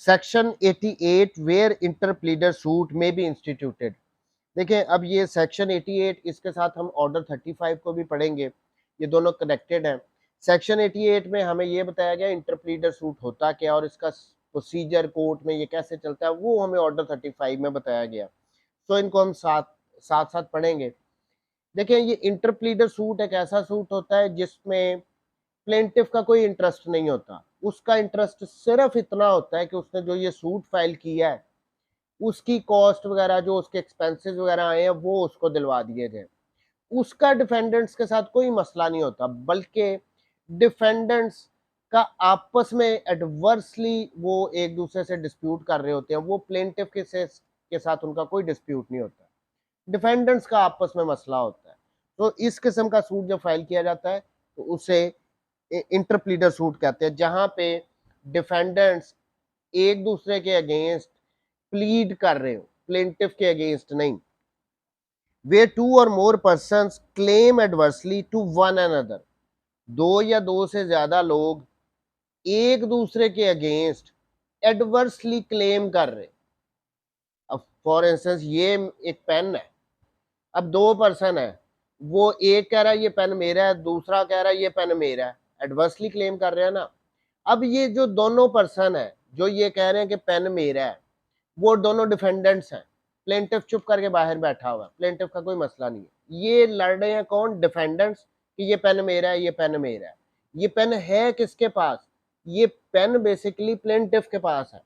Section 88 where इंटरप्लीडर suit में B instituted. देखिए अब ये सेक्शन 88 इसके साथ हम ऑर्डर 35 को भी पढ़ेंगे, ये दोनों कनेक्टेड हैं। सेक्शन 88 में हमें ये बताया गया इंटरप्लीडर सूट होता क्या और इसका प्रोसीजर कोर्ट में ये कैसे चलता है, वो हमें ऑर्डर 35 में बताया गया। तो इनको हम साथ साथ साथ पढ़ेंगे। देखिए ये इंटरप्लीडर सूट एक ऐसा सूट होता है जिसमें प्लेंटिफ का कोई इंटरेस्ट नहीं होता, उसका इंटरेस्ट सिर्फ इतना होता है कि उसने जो ये सूट फाइल किया है उसकी कॉस्ट वगैरह, जो उसके एक्सपेंसेस वगैरह आए हैं, वो उसको दिलवा दिए जाए। उसका डिफेंडेंट्स के साथ कोई मसला नहीं होता, बल्कि डिफेंडेंट्स का आपस में एडवर्सली वो एक दूसरे से डिस्प्यूट कर रहे होते हैं, वो प्लेंटिफ के साथ उनका कोई डिस्प्यूट नहीं होता, डिफेंडेंट्स का आपस में मसला होता है। तो इस किस्म का सूट जब फाइल किया जाता है तो उसे इंटरप्लीडर सूट कहते हैं, जहां पे डिफेंडेंट्स एक दूसरे के अगेंस्ट प्लीड कर रहे हो, प्लेंटिफ के अगेंस्ट नहीं। Where two or more persons claim adversely to one another, दो या दो से ज्यादा लोग एक दूसरे के अगेंस्ट एडवर्सली क्लेम कर रहे। अब फॉर इंस्टेंस ये एक पेन है, अब दो पर्सन है, वो एक कह रहा है ये पेन मेरा है, दूसरा कह रहा है ये पेन मेरा है, एडवर्सली क्लेम कर रहे हैं ना। अब ये जो दोनों पर्सन है जो ये कह रहे हैं कि पेन मेरा है, वो दोनों डिफेंडेंट्स हैं। प्लेंटिफ चुप करके बाहर बैठा हुआ है, प्लेंटिफ का कोई मसला नहीं है। ये लड़ रहे हैं कौन? डिफेंडेंट्स, कि ये पेन मेरा है, ये पेन मेरा है। ये पेन है किसके पास? ये पेन बेसिकली प्लेंटिफ के पास है।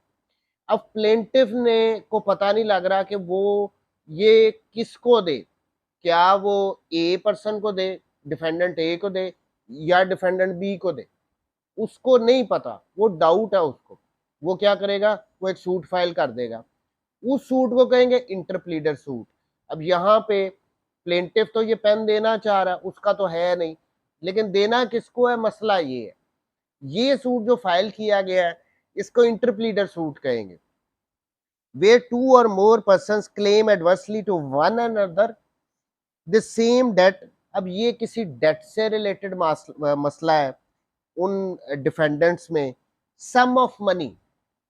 अब प्लेंटिफ ने को पता नहीं लग रहा कि वो ये किसको दे, क्या वो ए पर्सन को दे, डिफेंडेंट ए को दे, या डिफेंडेंट बी को दे, उसको नहीं पता, वो डाउट है उसको। वो क्या करेगा? वो एक सूट फाइल कर देगा, उस सूट को कहेंगे इंटरप्लीडर सूट। अब यहाँ पे प्लेंटिफ तो ये पेन देना चाह रहा है, उसका तो है नहीं, लेकिन देना किसको है, मसला ये है। ये सूट जो फाइल किया गया है इसको इंटरप्लीडर सूट कहेंगे। Where two or more persons claim adversely to one another the same date. अब ये किसी डेट से रिलेटेड मसला है उन डिफेंडेंट्स में। सम ऑफ मनी,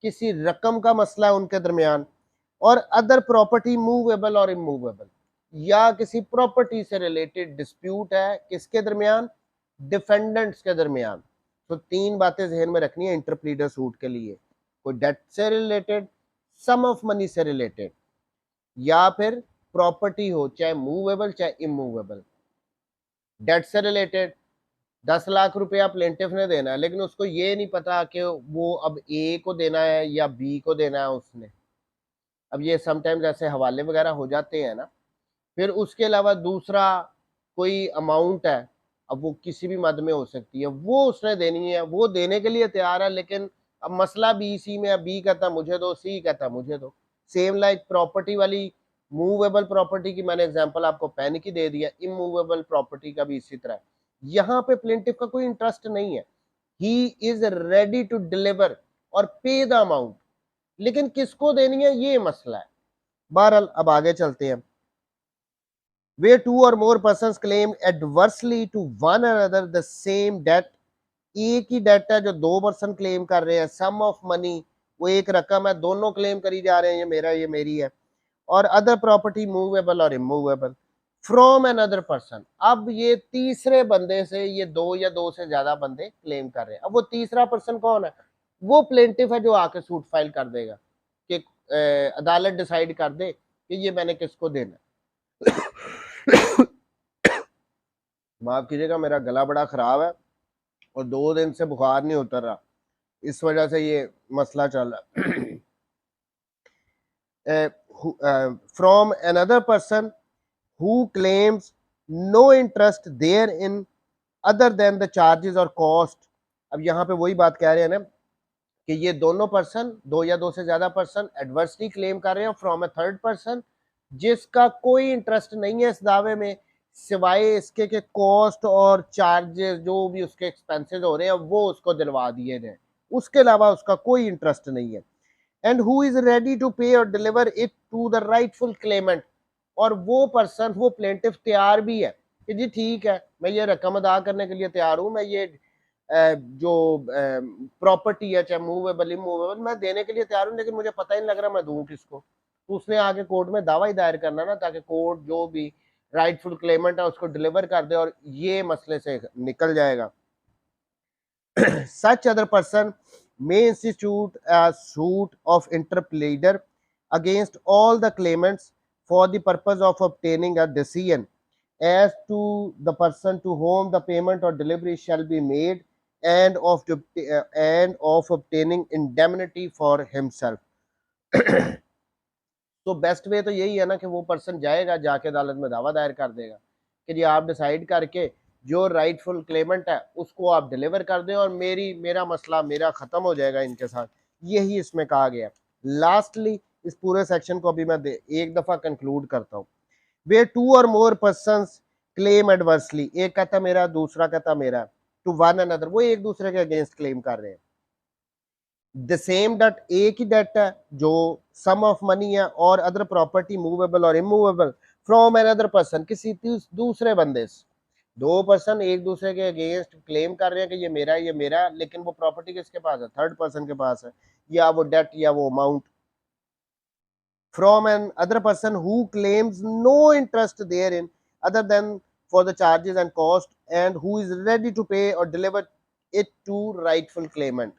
किसी रकम का मसला है उनके दरमियान। और अदर प्रॉपर्टी मूवेबल और इमूवेबल, या किसी प्रॉपर्टी से रिलेटेड डिस्प्यूट है किसके दरमियान? डिफेंडेंट्स के दरमियान। तो तीन बातें जहन में रखनी है इंटरप्लीडर सूट के लिए, कोई डेट से रिलेटेड, सम ऑफ मनी से रिलेटेड, या फिर प्रॉपर्टी हो, चाहे मूवेबल चाहे इमूवेबल। डेट से रिलेटेड 10 लाख रुपया प्लेंटिफ ने देना है, लेकिन उसको ये नहीं पता कि वो अब ए को देना है या बी को देना है उसने। अब ये समटाइम्स ऐसे हवाले वगैरह हो जाते हैं ना। फिर उसके अलावा दूसरा कोई अमाउंट है, अब वो किसी भी मद में हो सकती है, वो उसने देनी है, वो देने के लिए तैयार है, लेकिन अब मसला बी सी में है, बी कहता मुझे दो, सी कहता मुझे दो। सेम लाइक प्रॉपर्टी वाली, मूवेबल प्रॉपर्टी की मैंने एग्जांपल आपको पेन की दे दिया, इमूवेबल प्रॉपर्टी का भी इसी तरह। यहाँ पे प्लेंटिफ का कोई इंटरेस्ट नहीं है, he is ready to deliver और पे द अमाउंट, लेकिन किसको देनी है ये मसला है। बहरहाल अब आगे चलते हैं। Where two or more persons claim adversely to one another the same date, एक ही डेट है जो दो पर्सन क्लेम कर रहे हैं। सम ऑफ मनी, वो एक रकम है, दोनों क्लेम करी जा रहे हैं ये मेरा ये मेरी है। और अदर प्रॉपर्टी मूवेबल और इमूवेबल फ्रॉम अनदर पर्सन। अब ये तीसरे बंदे से ये दो या दो से ज्यादा बंदे क्लेम कर रहे हैं। अब वो तीसरा पर्सन कौन है? वो प्लेंटिफ है जो आके सूट फाइल कर देगा कि अदालत डिसाइड कर दे कि ये मैंने किसको देना। माफ कीजिएगा, मेरा गला बड़ा खराब है और 2 दिन से बुखार नहीं उतर रहा, इस वजह से ये मसला चल रहा है। From another person who claims no interest therein other than the charges और कॉस्ट। अब यहाँ पे वही बात कह रहे हैं ना कि ये दोनों पर्सन, दो या दो से ज्यादा पर्सन एडवर्सली क्लेम कर रहे हैं फ्रॉम अ थर्ड पर्सन, जिसका कोई इंटरेस्ट नहीं है इस दावे में, सिवाय इसके कि कॉस्ट और चार्जेस जो भी उसके एक्सपेंसेस हो रहे हैं वो उसको दिलवा दिए जाए, उसके अलावा उसका कोई इंटरेस्ट नहीं है। And who is ready to pay और deliver it to the rightful claimant. और वो पर्सन, वो प्लेंटिफ तैयार भी है कि जी ठीक है, मैं ये रकम अदा करने के लिए तैयार हूं, मैं ये जो प्रॉपर्टी है, चाहे मूवेबल इमूवेबल, मैं देने के लिए तैयार हूँ, लेकिन मुझे पता ही नहीं लग रहा मैं दूं किसको। तो उसने आगे कोर्ट में दावा ही दायर करना ना, ताकि कोर्ट जो भी राइटफुल क्लेमेंट है उसको डिलीवर कर दे और ये मसले से निकल जाएगा। Such other person may institute a suit of interpleader against all the claimants for the purpose of obtaining a decision as to the person to whom the payment or delivery shall be made, and of obtaining indemnity for himself. तो best way तो यही है ना कि वो person जाएगा, जाके अदालत में दावा दायर कर देगा कि जी आप डिसाइड करके जो राइटफुल क्लेमेंट है उसको आप डिलीवर कर दें और मेरा मसला मेरा ख़त्म हो जाएगा इनके साथ। यही इसमें कहा गया। लास्टली इस पूरे सेक्शन को अभी मैं एक दफ़ा कंक्लूड करता हूँ। वे two or more person claim adversely, एक कहता मेरा, दूसरा कहता मेरा, टू वन अनदर, वो एक दूसरे के अगेंस्ट क्लेम कर रहे हैं। द सेम डेट, एक ही डेट है, जो सम ऑफ मनी है और अदर प्रॉपर्टी मूवेबल और immovable from another person, किसी दूसरे बंदे से। दो पर्सन एक दूसरे के अगेंस्ट क्लेम कर रहे हैं कि ये मेरा है, ये मेरा है, लेकिन वो प्रॉपर्टी किसके पास है? थर्ड पर्सन के पास है, या वो डेट या वो amount. From another person who claims no interest therein other than for the charges and cost and who is ready to pay और deliver it to rightful claimant.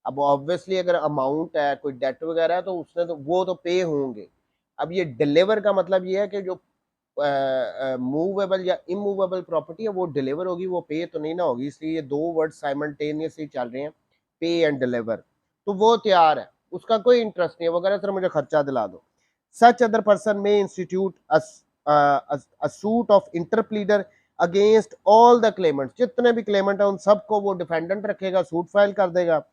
अब obviously अगर amount है, कोई date वगैरह है, तो उसने तो वो तो पे होंगे। अब ये डिलीवर का मतलब ये है कि जो मूवेबल या इमूवेबल प्रॉपर्टी है वो डिलीवर होगी, वो पे तो नहीं ना होगी। इसलिए ये दो वर्ड साइमल्टेनियसली चल रहे हैं, पे एंड डिलीवर। तो वो तैयार है, उसका कोई इंटरेस्ट नहीं है, वो कह रहा है सर मुझे खर्चा दिला दो। Such other person may institute a suit of interpleader against all the claimants, जितने भी क्लेमेंट है उन सबको वो डिफेंडेंट रखेगा, सूट फाइल कर देगा।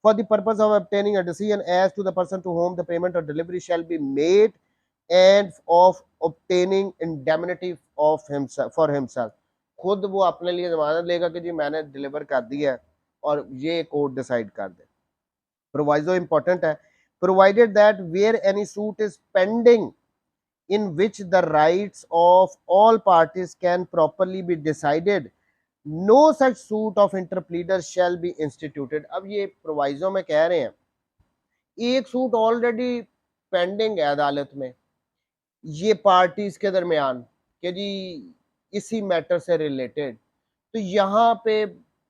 For the purpose of obtaining a decision as to the person to whom the payment or delivery shall be made, and of obtaining indemnity of himself for himself, खुद वो अपने लिए जमानत लेगा कि जी मैंने डिलीवर कर दिया है और ये कोर्ट डिसाइड कर दे। प्रोवाइजो इंपॉर्टेंट है। Provided that where any suit is pending in which the rights of all parties can properly be decided, no such suit of interpleader shall be instituted। अब ये प्रोवाइजो में कह रहे हैं एक सूट ऑलरेडी पेंडिंग है अदालत में ये पार्टीज के दरमियान कि जी इसी मैटर से रिलेटेड, तो यहाँ पे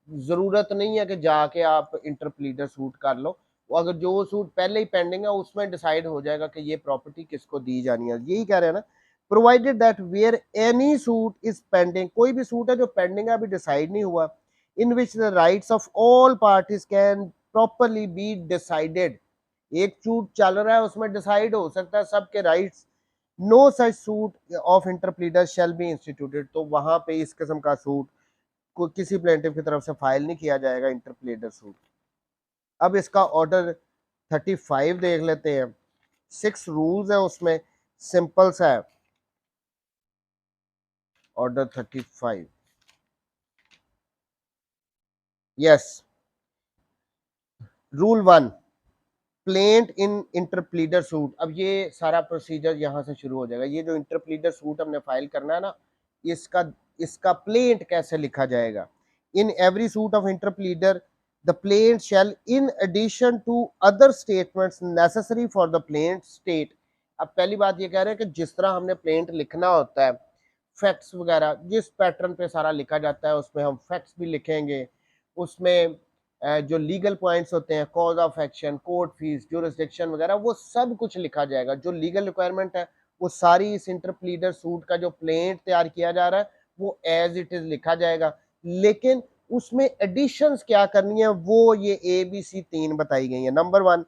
जरूरत नहीं है कि जाके आप इंटरप्लीडर सूट कर लो। वो अगर जो सूट पहले ही पेंडिंग है उसमें डिसाइड हो जाएगा कि ये प्रॉपर्टी किसको दी जानी है। यही कह रहे हैं ना, provided that where any suit is pending, कोई भी सूट है जो पेंडिंग है अभी डिसाइड नहीं हुआ, in which the rights of all parties can properly be decided, एक सूट चल रहा है उसमें डिसाइड हो सकता है सबके rights, no such suit of interpleader shall be instituted, तो वहां पे इस किस्म का सूट को किसी प्लेंटिफ की तरफ से फाइल नहीं किया जाएगा, इंटरप्लेडर सूट। अब इसका ऑर्डर 35 देख लेते हैं। 6 रूल्स है उसमें, सिंपल सा है ऑर्डर 35। यस, रूल 1, प्लेंट इन इंटरप्लीडर सूट। अब ये सारा प्रोसीजर यहाँ से शुरू हो जाएगा। ये जो इंटरप्लीडर सूट हमने फाइल करना है ना, इसका इसका प्लेंट कैसे लिखा जाएगा। In every suit of interpleader the plaint shall in addition to other statements necessary for the plaint state. अब पहली बात ये कह रहे हैं कि जिस तरह हमने प्लेंट लिखना होता है, फैक्ट्स वगैरह जिस पैटर्न पे सारा लिखा जाता है उसमें हम फैक्ट्स भी लिखेंगे, उसमें जो लीगल पॉइंट्स होते हैं, cause of action, court fees, jurisdiction वगैरह, वो सब कुछ लिखा जाएगा। जो लीगल रिक्वायरमेंट है वो सारी इस इंटरप्लीडर सूट का जो प्लेंट तैयार किया जा रहा है वो एज इट इज लिखा जाएगा, लेकिन उसमें एडिशंस क्या करनी है वो ये ABC 3 बताई गई है। Number 1,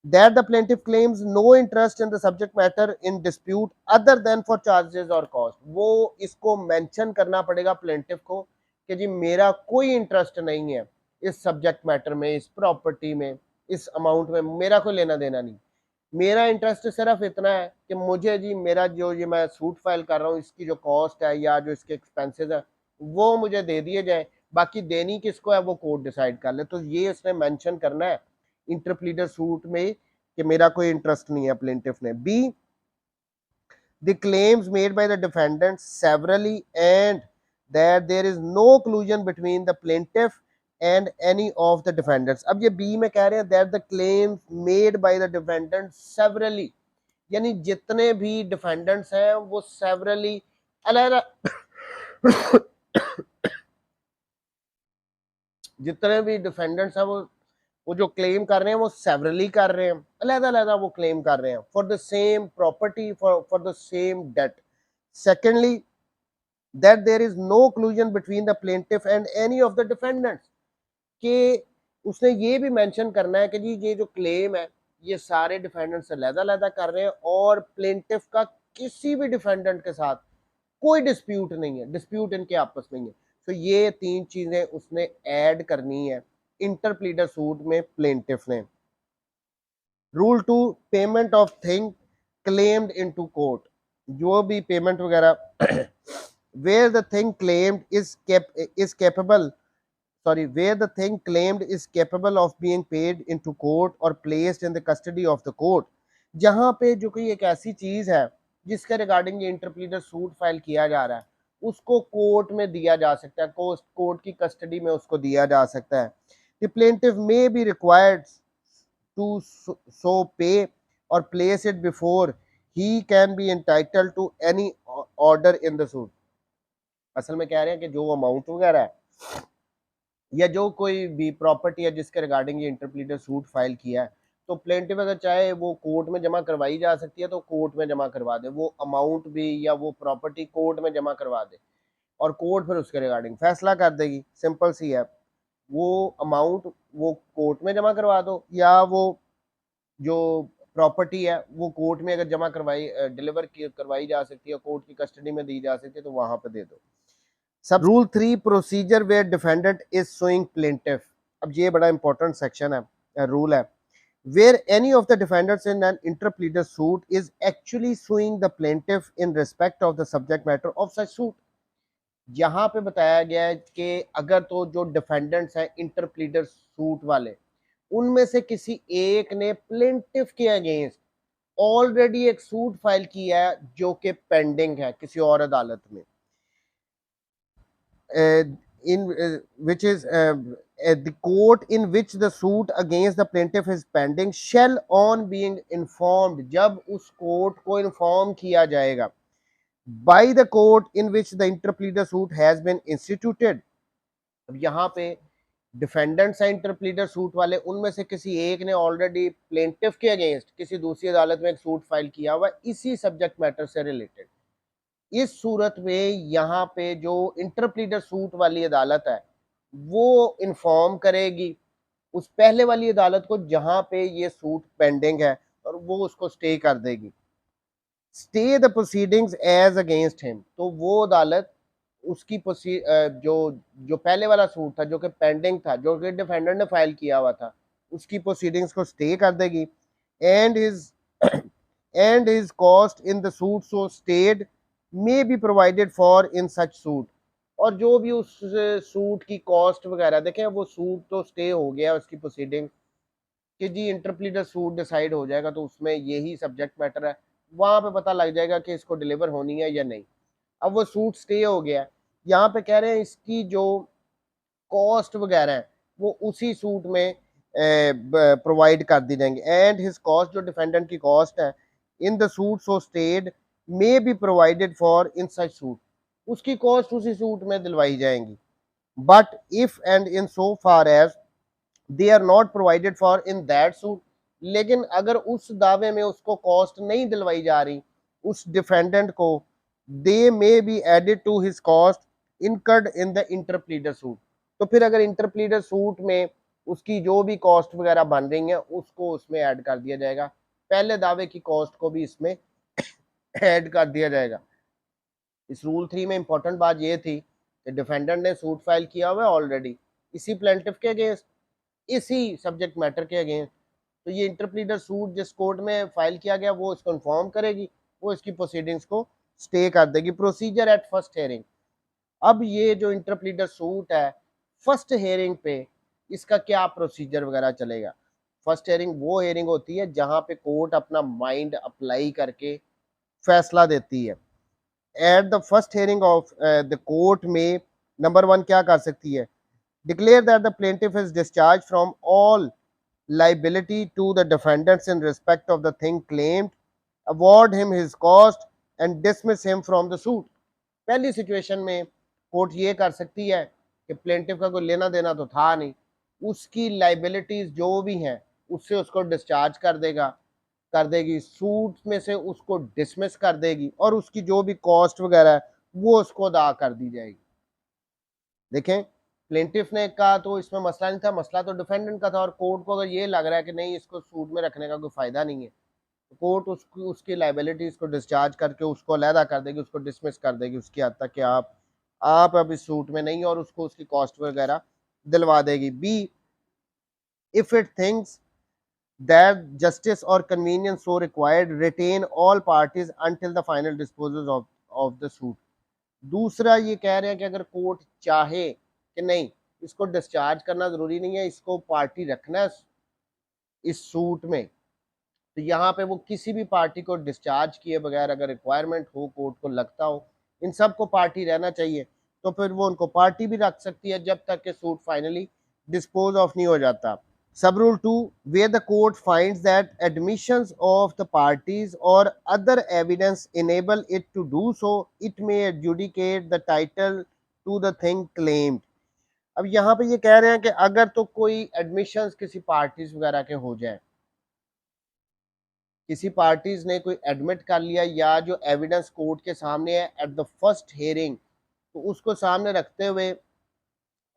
that the plaintiff claims no interest in the subject matter in dispute other than for charges or cost। वो इसको मेंशन करना पड़ेगा प्लेंटिफ को कि जी मेरा कोई इंटरेस्ट नहीं है इस सब्जेक्ट मैटर में, इस प्रॉपर्टी में, इस अमाउंट में, मेरा कोई लेना देना नहीं। मेरा इंटरेस्ट सिर्फ इतना है कि मुझे जी मेरा जो ये मैं सूट फाइल कर रहा हूँ इसकी जो कॉस्ट है या जो इसके एक्सपेंसेस है वो मुझे दे दिए जाए, बाकी देनी किसको है वो कोर्ट डिसाइड कर ले। तो ये इसने मेंशन करना है इंटरप्लीडर सूट में कि मेरा कोई इंटरेस्ट नहीं है प्लेंटिफ ने। B, the claims made by the defendant severally and that there is no collusion between the plaintiff and any of the defendants. अब ये बी में कह रहे हैं that the claim made by the defendant severally, यानी जितने भी defendants हैं वो सेवरली अलग जितने भी डिफेंडेंट्स हैं वो जो क्लेम कर रहे हैं वो सेवरली कर रहे हैं, अलग-अलग वो क्लेम कर रहे हैं for the same property, for the same debt. Secondly that there is no collusion between the plaintiff and any of the defendants, कि उसने ये भी मेंशन करना है कि जी ये जो क्लेम है ये सारे डिफेंडेंट्स अलग-अलग कर रहे हैं और प्लेंटिफ का किसी भी डिफेंडेंट के साथ कोई डिस्प्यूट नहीं है, डिस्प्यूट इनके आपस में ही है। तो ये तीन चीजें उसने ऐड करनी है इंटरप्लीडर सूट में प्लेंटिफ ने। Rule 2, payment of thing claimed into court, जो भी पेमेंट वगैरह where the thing claimed is capable, sorry, where the thing claimed is capable of being paid into court or placed in the custody of the court, जहां पे जो कोई एक ऐसी चीज है जिसके रिगार्डिंग ये इंटरप्लीडर सूट फाइल किया जा रहा है उसको कोर्ट में दिया जा सकता है, कोर्ट की कस्टडी में उसको दिया जा सकता है। The plaintiff may be required to so pay or place it before he can be entitled to any order in the suit। असल में कह रहे हैं कि जो अमाउंट वगैरह है या जो कोई भी प्रॉपर्टी है जिसके रिगार्डिंग ये इंटरप्लीडर सूट फाइल किया है तो प्लेंटिफ अगर चाहे वो कोर्ट में जमा करवाई जा सकती है तो कोर्ट में जमा करवा दे, वो अमाउंट भी या वो प्रॉपर्टी कोर्ट में जमा करवा दे और कोर्ट फिर उसके रिगार्डिंग फैसला कर देगी। सिंपल सी है, वो अमाउंट वो कोर्ट में जमा करवा दो या वो जो प्रॉपर्टी है वो कोर्ट में अगर जमा करवाई डिलीवर करवाई जा सकती है, कोर्ट की कस्टडी में दी जा सकती है तो वहां पे दे दो। Sub rule 3, procedure where defendant is suing plaintiff. अब ये बड़ा इंपॉर्टेंट सेक्शन है, रूल है। Where any of the defendants in an interpleader suit is actually suing the plaintiff in respect of the subject matter of such suit, यहाँ पे बताया गया है कि अगर तो जो डिफेंडेंट्स हैं इंटरप्लीडर सूट वाले उनमें से किसी एक ने प्लेंटिफ के अगेंस्ट ऑलरेडी एक सूट फाइल किया है जो कि पेंडिंग है किसी और अदालत में, which is the court in which the suit against the plaintiff is pending shall on being informed, जब उस कोर्ट को इन्फॉर्म किया जाएगा by the court in which the interpleader suit has been instituted। अब यहाँ पे डिफेंडेंट्स हैं इंटरप्लीडर suit वाले, उनमें से किसी एक ने ऑलरेडी प्लेंटिफ के अगेंस्ट किसी दूसरी अदालत में एक सूट फाइल किया हुआ इसी सब्जेक्ट मैटर से रिलेटेड। इस सूरत में यहाँ पे जो इंटरप्लीडर सूट वाली अदालत है वो इन्फॉर्म करेगी उस पहले वाली अदालत को जहां पे ये सूट पेंडिंग है और वो उसको स्टे कर देगी। Stay the proceedings as against him, तो वो अदालत उसकी जो जो पहले वाला सूट था जो कि पेंडिंग था जो कि डिफेंडेंट ने फाइल किया हुआ था उसकी प्रोसीडिंग्स को स्टे कर देगी। And his cost in the suit so stayed may be provided for in such suit, और जो भी उस सूट की कॉस्ट वगैरह देखें वो सूट तो स्टे हो गया उसकी प्रोसीडिंग कि जी इंटरप्लीडर सूट डिसाइड हो जाएगा तो उसमें यही सब्जेक्ट मैटर है, वहां पे पता लग जाएगा कि इसको डिलीवर होनी है या नहीं। अब वो सूट स्टे हो गया, यहाँ पे कह रहे हैं इसकी जो कॉस्ट वगैरह है वो उसी सूट में प्रोवाइड कर दी जाएंगे। एंड हिज कॉस्ट, जो डिफेंडेंट की कॉस्ट है in the suit so stayed may be provided for in such suit, उसकी कॉस्ट उसी सूट में दिलवाई जाएंगी। But if and in so far as they are not provided for in that suit, लेकिन अगर उस दावे में उसको कॉस्ट नहीं दिलवाई जा रही उस डिफेंडेंट को, they may be added to his cost incurred in the interpleader suit, तो फिर अगर इंटरप्लीडर सूट में उसकी जो भी कॉस्ट वगैरह बन रही है उसको उसमें ऐड कर दिया जाएगा, पहले दावे की कॉस्ट को भी इसमें ऐड कर दिया जाएगा। इस रूल 3 में इंपॉर्टेंट बात ये थी कि डिफेंडेंट ने सूट फाइल किया हुआ है ऑलरेडी इसी प्लेंटिफ के अगेंस्ट इसी सब्जेक्ट मैटर के अगेंस्ट, तो ये इंटरप्लीडर सूट जिस कोर्ट में फाइल किया गया वो इसको इन्फॉर्म करेगी, वो इसकी प्रोसीडिंग्स को स्टे कर देगी। प्रोसीजर एट फर्स्ट हेयरिंग, अब ये जो इंटरप्लीडर सूट है फर्स्ट हेयरिंग पे इसका क्या प्रोसीजर वगैरह चलेगा। फर्स्ट हेयरिंग वो हेयरिंग होती है जहां पे कोर्ट अपना माइंड अप्लाई करके फैसला देती है। At the first hearing of the court में नंबर 1 क्या कर सकती है, declare that the plaintiff is discharged from all liability to the defendants in respect of the thing claimed, award him his cost and dismiss him from the suit. पहली situation में court ये कर सकती है कि प्लेंटिफ का कोई लेना देना तो था नहीं, उसकी लाइबिलिटीज जो भी हैं उससे उसको डिस्चार्ज कर देगी, सूट में से उसको डिसमिस कर देगी और उसकी जो भी कॉस्ट वगैरह है वो उसको अदा कर दी जाएगी। देखें, प्लेंटिफ ने कहा तो इसमें मसला नहीं था, मसला तो डिफेंडेंट का था, और कोर्ट को अगर ये लग रहा है कि नहीं इसको सूट में रखने का कोई फायदा नहीं है, तो कोर्ट उसकी लाइबिलिटीज को डिस्चार्ज करके उसको अलहदा कर देगी, उसको डिसमिस कर देगी उसकी हद तक कि आप अब इस सूट में नहीं, और उसको उसकी कॉस्ट वगैरह दिलवा देगी। B, if it thinks that justice or convenience so required, retain all parties until the final disposal of the suit। दूसरा ये कह रहे हैं कि अगर कोर्ट चाहे कि नहीं इसको डिस्चार्ज करना जरूरी नहीं है, इसको पार्टी रखना है इस सूट में, तो यहाँ पे वो किसी भी पार्टी को डिस्चार्ज किए बगैर अगर रिक्वायरमेंट हो, कोर्ट को लगता हो इन सब को पार्टी रहना चाहिए, तो फिर वो उनको पार्टी भी रख सकती है जब तक कि सूट फाइनली डिस्पोज ऑफ नहीं हो जाता। Sub rule 2, where the court finds that admissions of the parties or other evidence enable it to do so, it may adjudicate the title to the thing claimed। अब यहाँ पे ये कह रहे हैं कि अगर तो कोई एडमिशंस किसी पार्टीज वगैरह के हो जाए, किसी पार्टीज ने कोई एडमिट कर लिया या जो एविडेंस कोर्ट के सामने है एट द फर्स्ट हियरिंग, तो उसको सामने रखते हुए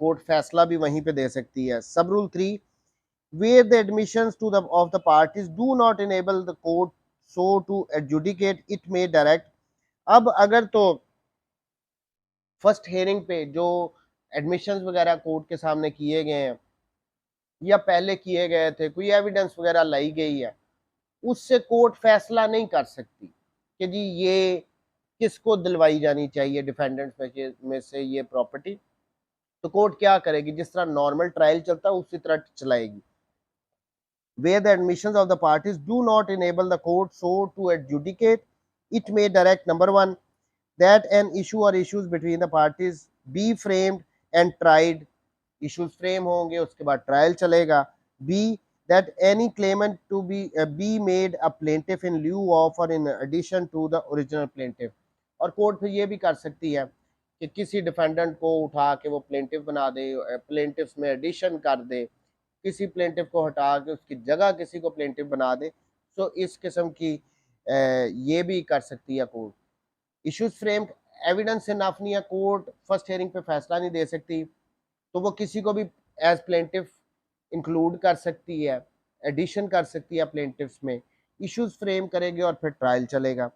कोर्ट फैसला भी वहीं पे दे सकती है। सब rule 3, where the admissions of the parties do not enable the court so to adjudicate, it may direct। अब अगर तो फर्स्ट हियरिंग पे जो एडमिशंस वगैरह कोर्ट के सामने किए गए हैं या पहले किए गए थे, कोई एविडेंस वगैरह लाई गई है, उससे कोर्ट फैसला नहीं कर सकती कि जी ये किसको दिलवाई जानी चाहिए डिफेंडेंट्स में से ये प्रॉपर्टी, तो कोर्ट क्या करेगी, जिस तरह नॉर्मल ट्रायल चलता है उसी तरह चलाएगी। Where the admissions of the parties do not enable the court so to adjudicate, it may direct, number 1, that an issue or issues between the parties be framed and tried, issues frame होंगे उसके बाद trial चलेगा। B, that any claimant to be made a plaintiff in lieu of or in addition to the original plaintiff। और court फिर ये भी कर सकती है कि किसी डिफेंडेंट को उठा के वो प्लेंटिफ बना दे, प्लेंटिफ्स में एडिशन कर दे, किसी प्लेंटिफ को हटा के उसकी जगह किसी को प्लेंटिफ बना दे, तो इस किस्म की ये भी कर सकती है court. Issues frame, evidence enough नहीं है, कोर्ट फर्स्ट हियरिंग पे फैसला नहीं दे सकती, तो वो किसी को भी एज प्लेंटिफ इंक्लूड कर सकती है, एडिशन कर सकती है प्लेंटिफ्स में, इश्यूज फ्रेम करेगी और फिर ट्रायल चलेगा।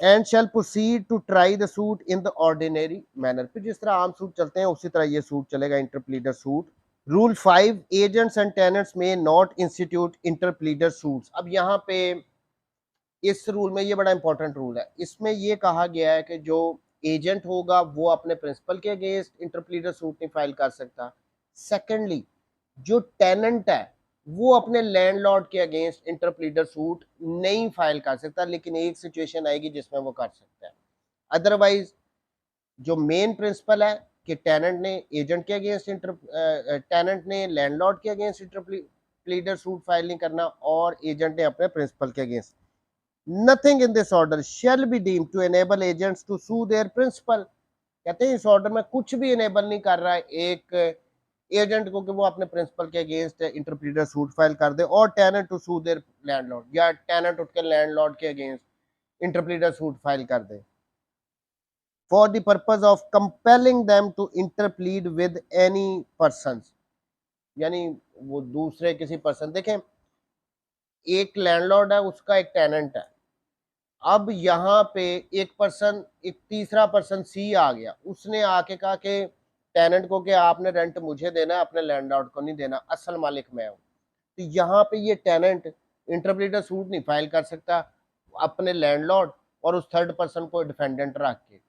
And shall proceed to try the suit in the ordinary manner, फिर जिस तरह आम सूट चलते हैं उसी तरह ये सूट चलेगा, interpleader suit. Rule 5, agents and tenants may not institute interpleader suits. अब यहाँ पे इस रूल में ये बड़ा इंपॉर्टेंट रूल है, इसमें ये कहा गया है कि जो एजेंट होगा वो अपने प्रिंसिपल के अगेंस्ट इंटरप्लीडर सूट नहीं फाइल कर सकता। सेकेंडली, जो टेनेंट है वो अपने लैंडलॉर्ड के अगेंस्ट इंटरप्लीडर सूट नहीं फाइल कर सकता, लेकिन एक सिचुएशन आएगी जिसमें वो कर सकता है। अदरवाइज जो मेन प्रिंसिपल है कि टेनेंट ने एजेंट के अगेंस्ट टेनेंट ने लैंडलॉर्ड के अगेंस्ट इंटरप्लीडर सूट फाइल नहीं करना, और एजेंट ने अपने प्रिंसिपल के against. Nothing in this order shall be deemed to enable agents to sue their principal. कहते हैं इस ऑर्डर में कुछ भी एनेबल नहीं कर रहा है एक एजेंट को कि वो अपने प्रिंसिपल के अगेंस्ट इंटरप्लीडर सूट फाइल कर दे, और tenant to sue their landlord, या टेनेंट उठ के लैंडलॉर्ड के अगेंस्ट इंटरप्लीडर सूट फाइल कर दे for the purpose of compelling them to interplead with any persons, यानी वो दूसरे किसी पर्सन, देखें एक लैंडलॉर्ड है उसका एक टेनेंट है, अब यहाँ पे एक पर्सन, एक तीसरा पर्सन सी आ गया, उसने आके कहा कि टेनेंट को कि आपने रेंट मुझे देना है, अपने लैंडलॉर्ड को नहीं देना, असल मालिक मैं हूँ, तो यहाँ पे ये टेनेंट इंटरप्लीडर सूट नहीं फाइल कर सकता अपने लैंडलॉर्ड और उस थर्ड पर्सन को डिफेंडेंट रख के।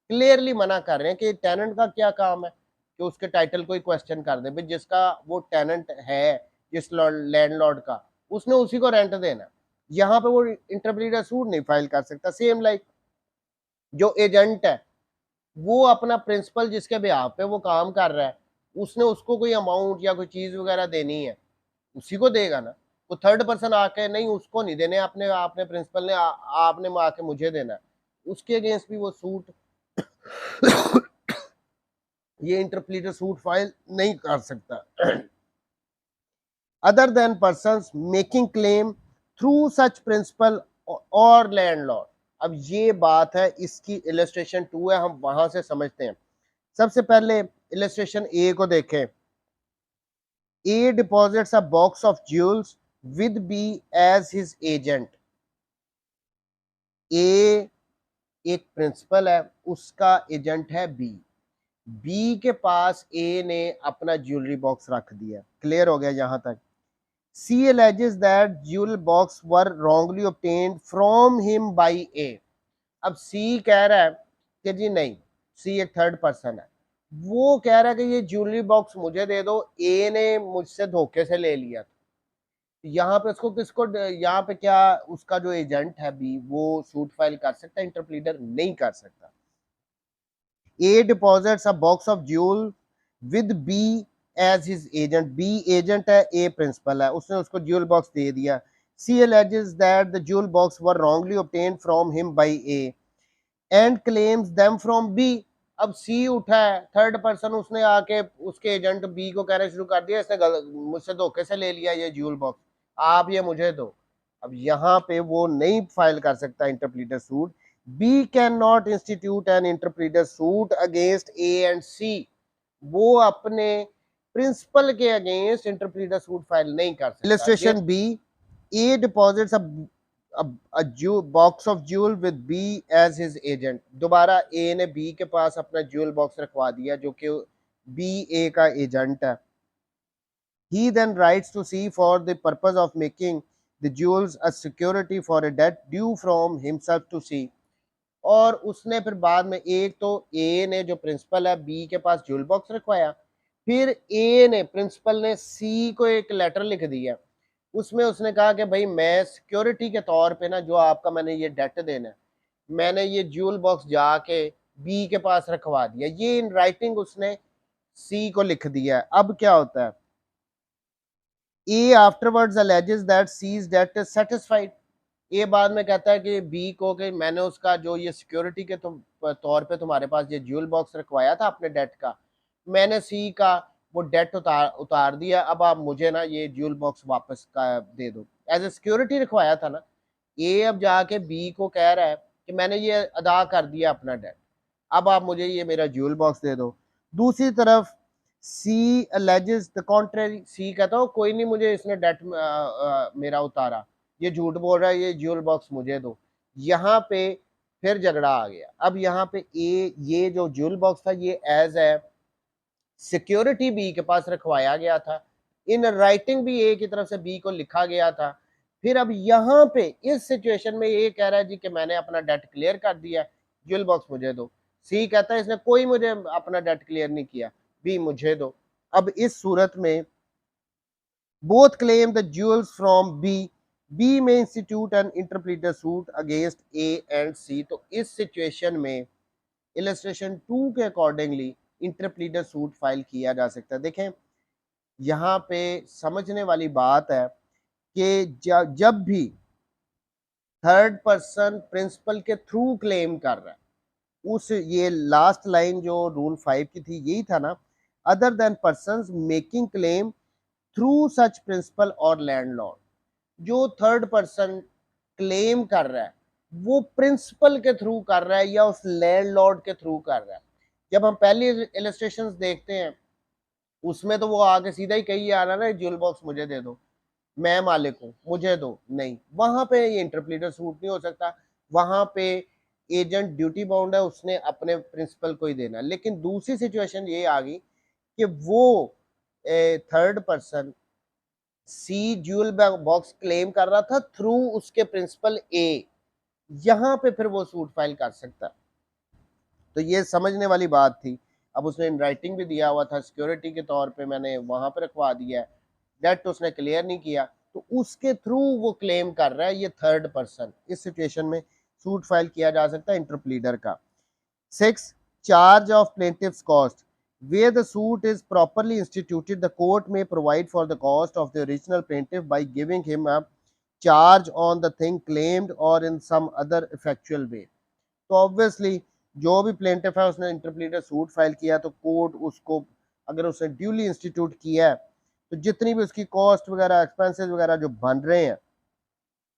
क्लियरली मना कर रहे हैं कि टेनेंट का क्या काम है कि उसके टाइटल को ही क्वेश्चन कर दे, भाई जिसका वो टेनेंट है जिस लैंडलॉर्ड का, उसने उसी को रेंट देना, यहाँ पे वो इंटरप्लीडर सूट नहीं फाइल कर सकता। सेम लाइक जो एजेंट है वो अपना प्रिंसिपल जिसके बिहाफ पे वो काम कर रहा है उसने उसको कोई अमाउंट या कोई चीज वगैरह देनी है, उसी को देगा ना। वो थर्ड पर्सन आके नहीं उसको नहीं देने, आपने आपने प्रिंसिपल ने आपने आके मुझे देना है, उसके अगेंस्ट भी वो सूट ये इंटरप्लीटर सूट फाइल नहीं कर सकता। Other than persons making claim through such principal और लैंडलॉर्ड। अब ये बात है, इसकी इलस्ट्रेशन 2 है, हम वहां से समझते हैं। सबसे पहले इलस्ट्रेशन ए को देखें। A deposits a box of jewels with B as his agent. A एक प्रिंसिपल है, उसका एजेंट है बी। बी के पास ए ने अपना ज्वेलरी बॉक्स रख दिया। क्लियर हो गया यहां तक। C alleges that jewel box were wrongly obtained from him by A। अब C कह रहा है कि जी नहीं, C एक थर्ड पर्सन है, वो कह रहा है कि ये ज्वेलरी बॉक्स मुझे दे दो, A ने मुझसे धोखे से ले लिया। यहाँ पे उसको किसको, यहाँ पे क्या उसका जो एजेंट है बी, वो सूट फाइल कर सकता है, इंटरप्लीडर नहीं कर सकता। A deposits a box of jewel with B as his agent। B agent है, A principal है, उसने उसको jewel box दे दिया। C alleges that the jewel box were wrongly obtained from him by A and claims them from B। अब C उठा है third person, उसने आके उसके एजेंट B को कहना शुरू कर दिया, इसने मुझसे धोखे से ले लिया ये ज्यूल बॉक्स, आप ये मुझे दो। अब यहाँ पे वो नहीं फाइल कर सकता इंटरप्लीटर suit. B cannot institute an interpreter suit against A and C। वो अपने प्रिंसिपल के अगेंस्ट इंटरप्रीटर सूट फाइल नहीं कर सकता। Illustration B. A deposits a box of jewel with B as his agent। दोबारा ए ने बी के पास अपना ज्वेल बॉक्स रखवा दिया, जो कि बी ए का एजेंट है। He then writes to C for the purpose of making the jewels a security for a debt due from himself to C। और उसने फिर बाद में, एक तो ए ने जो प्रिंसिपल है बी के पास ज्वेल बॉक्स रखवाया, फिर ए ने प्रिंसिपल ने सी को एक लेटर लिख दिया, उसमें उसने कहा कि भाई मैं सिक्योरिटी के तौर पे ना, जो आपका मैंने ये डेट देना है, मैंने ये ज्वेल बॉक्स जाके बी के पास रखवा दिया। ये इन राइटिंग उसने सी को लिख दिया। अब क्या होता है, ए afterwards alleges that C's debt is satisfied। ये बाद में कहता है कि बी को कि मैंने उसका जो ये सिक्योरिटी के तौर पे तुम्हारे पास ये ज्वेल बॉक्स रखवाया था अपने डेट का, मैंने सी का वो डेट उतार दिया, अब आप मुझे ना ये ज्वेल बॉक्स वापस का दे दो, एज ए सिक्योरिटी रखवाया था ना। ये अब जाके बी को कह रहा है कि मैंने ये अदा कर दिया अपना डेट, अब आप मुझे ये मेरा ज्वेल बॉक्स दे दो। दूसरी तरफ सी alleges the contrary। सी कहता हो कोई नहीं, मुझे इसने डेट मेरा उतारा, ये झूठ बोल रहा है, ये ज्वेल बॉक्स मुझे दो। यहाँ पे फिर झगड़ा आ गया। अब यहाँ पे ये जो ज्वेल बॉक्स था ये एज ए सिक्योरिटी बी के पास रखवाया गया था, इन राइटिंग भी ए की तरफ से बी को लिखा गया था। फिर अब यहाँ पे इस सिचुएशन में ये कह रहा है जी कि मैंने अपना डेट क्लियर कर दिया, ज्वेल बॉक्स मुझे दो। सी कहता है इसने कोई मुझे अपना डेट क्लियर नहीं किया, बी मुझे दो। अब इस सूरत में both claim the jewels from B। B में institute an interpreter suit against A and C। तो इस सिचुएशन में इलस्ट्रेशन 2 के अकॉर्डिंगली इंटरप्रीटर सूट फाइल किया जा सकता है। देखें यहाँ पे समझने वाली बात है कि जब भी थर्ड पर्सन प्रिंसिपल के थ्रू क्लेम कर रहा है, उस ये लास्ट लाइन जो रूल 5 की थी यही था ना, other than person making claim through such principal और लैंडलॉर्ड। जो थर्ड पर्सन क्लेम कर रहा है वो प्रिंसिपल के थ्रू कर रहा है या उस लैंडलॉर्ड के थ्रू कर रहा है। जब हम पहली इलस्ट्रेशंस देखते हैं उसमें तो वो आगे सीधा ही कही आ रहा है ना, ज्वेल बॉक्स मुझे दे दो, मैं मालिक हूँ, मुझे दो। नहीं, वहां पे ये इंटरप्रीटर सूट नहीं हो सकता, वहां पे एजेंट ड्यूटी बाउंड है, उसने अपने प्रिंसिपल को ही देना। लेकिन दूसरी सिचुएशन ये आ गई कि वो थर्ड पर्सन सी ज्वेल बॉक्स क्लेम कर रहा था थ्रू उसके प्रिंसिपल ए, यहां पे फिर वो सूट फाइल कर सकता। तो ये समझने वाली बात थी। अब उसने इन राइटिंग भी दिया हुआ था, सिक्योरिटी के तौर पे मैंने वहां पे रखवा दिया है, डेट उसने क्लियर नहीं किया, तो उसके थ्रू वो क्लेम कर रहा है, ये थर्ड पर्सन। इस सिचुएशन में सूट फाइल किया जा सकता है इंटरप्लीडर का। 6 charge of plaintiffs' cost. Where the suit is properly instituted, the court may provide for the cost of the original plaintiff by giving him a charge on the thing claimed or in some other effectual way. तो obviously जो भी plaintiff है उसने इंटरप्लीडर suit file किया तो court उसको, अगर उसने ड्यूली इंस्टीट्यूट किया है तो जितनी भी उसकी कॉस्ट वगैरह एक्सपेंसेस वगैरह जो बन रहे हैं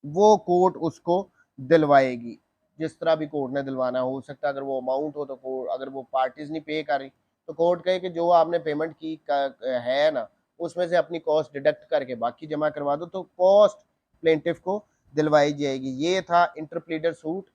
वो कोर्ट उसको दिलवाएगी, जिस तरह भी कोर्ट ने दिलवाना हो सकता है। अगर वो अमाउंट हो तो कोर्ट, अगर वो पार्टीज नहीं पे कर रही तो कोर्ट कहे कि जो आपने पेमेंट की है ना उसमें से अपनी कॉस्ट डिडक्ट करके बाकी जमा करवा दो, तो कॉस्ट प्लेंटिफ को दिलवाई जाएगी। ये था इंटरप्लीडर सूट।